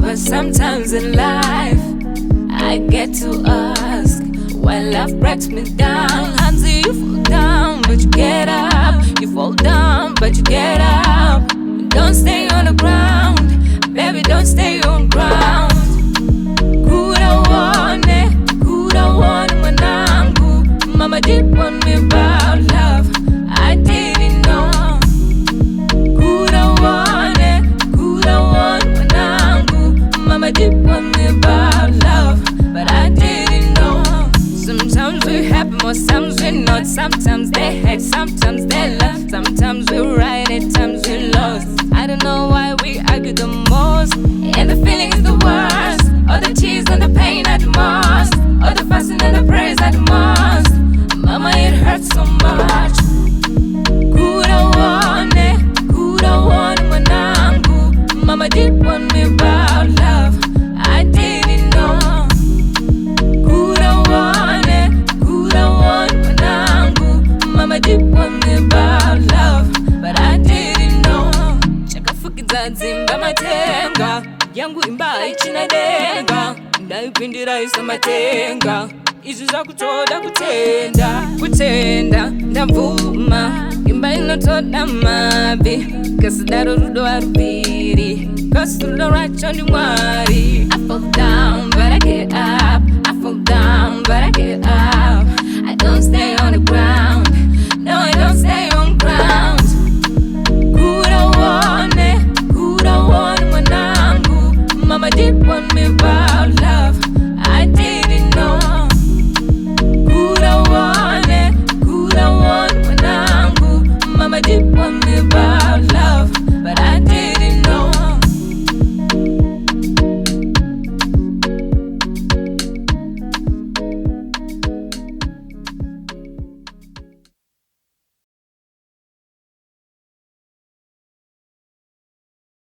but sometimes in life I get to ask why love breaks me down. Until you fall down, but you get up. You fall down, but you get up. Don't stay on the ground, baby, don't stay on ground. Kura Uone mwanangu. Mama did warn me about love, I didn't know. Kura Uone mwanangu. Mama did warn me about love, but I didn't know. Sometimes we happy, most times we not. Sometimes they hate, sometimes they love. Sometimes we right, at times we lost. I don't know why we argue the most, and the feeling is the worst. All the tears and the pain at the most, all the fasting and the prayers at the most. Mama, it hurts so much. Kura Uone mwanangu. Mama did warn me about love, I didn't know. Kura Uone mwanangu. Mama did warn me about love, but I didn't know. Chakafukiza zimba matenga yangu imba ichinadenga, ndaipindira isa matenga. Izi za kutoda kutenda ndavuma imba inotoda mabi, kasidaro rudo arubiri, kasirudo racho ndi mwari. I fall down but I get up.